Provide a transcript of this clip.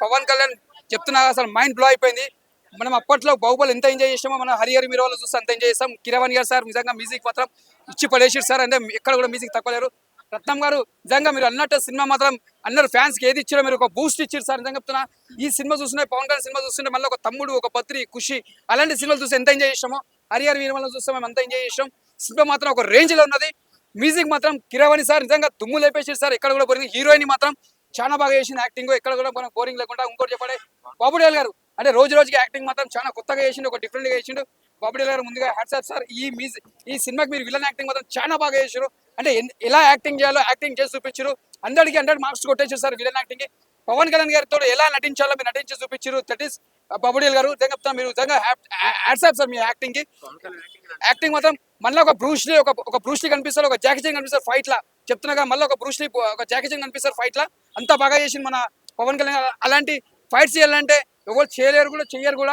పవన్ కళ్యాణ్ చెప్తున్నా అసలు mind blow అయిపోయింది. మనం అప్పట్లో బాహుబలి ఎంత ఎంజాయ్ చేసామో మనం హరిహర మీరు వాళ్ళు చూస్తే అంత ఎంజాయ్ చేస్తాం. కిరవాణి గారు సార్ నిజంగా మ్యూజిక్ మాత్రం ఇచ్చి పడేసారు సార్. అంటే ఎక్కడ కూడా మ్యూజిక్ తక్కువ లేరు. రత్నం గారు నిజంగా మీరు అన్నట్టు సినిమా మాత్రం అందరు ఫ్యాన్స్ కి ఏది ఇచ్చారో మీరు ఒక బూస్ట్ ఇచ్చారు సార్. నిజంగా చెప్తున్నా ఈ సినిమా చూస్తుంటే పవన్ కళ్యాణ్ సినిమా చూస్తుంటే మళ్ళీ ఒక తమ్ముడు ఒక పత్రి ఖుషి అలాంటి సినిమాలు చూస్తే ఎంత ఎంజాయ్ చేసామో హరిహర వీరమల్ని చూస్తే మేము అంత ఎంజాయ్ చేసాం. సినిమా మాత్రం ఒక రేంజ్ లో ఉన్నది. మ్యూజిక్ మాత్రం కిరవాణి సార్ నిజంగా దుమ్ము లేపేసారు సార్. ఎక్కడ కూడా బోరింగ్. హీరోయిన్ మాత్రం చాలా బాగా చేసింది యాక్టింగ్. ఎక్కడ కూడా మనం బోరింగ్ లేకుండా. ఇంకోటి చెప్పండి బాబుడేల్ గారు అంటే రోజు రోజుకి యాక్టింగ్ మాత్రం చాలా కొత్తగా చేసిండు, ఒక డిఫరెంట్ గా చేసిండు. బాబుడేల్ గారు ముందుగా హ్యాట్స్ ఆఫ్ సార్. ఈ సినిమాకి మీరు విలన్ యాక్టింగ్ మాత్రం చాలా బాగా చేశారు. అంటే ఎలా యాక్టింగ్ చేయాలో యాక్టింగ్ చేసి చూపించారు. 100కి 100 మార్క్స్ కొట్టేసారు సార్ విలన్ యాక్టింగ్ కి. పవన్ కళ్యాణ్ గారితో ఎలా నటించాలో మీరు నటించి చూపించారు. దట్ ఈస్ బాబుడేల్ గారు. చెప్తా మీరు నిజంగా హ్యాట్స్ ఆఫ్ సార్ మీ యాక్టింగ్ కి. యాక్టింగ్ మాత్రం మళ్ళీ ఒక బ్రూస్లీ ఒక బ్రూస్లీ కనిపిస్తారు, ఒక జాకీ చాన్ కనిపిస్తారు ఫైట్ లా. చెప్తున్నాగా మళ్ళీ ఒక బ్రూస్లీ ఒక జాకీ చాన్ కనిపిస్తారు ఫైట్ లా. అంతా బాగా చేసింది మన పవన్ కళ్యాణ్. అలాంటి ఫైట్స్ చేయాలంటే ఎవరు చేయలేరు కూడా చెయ్యరు కూడా.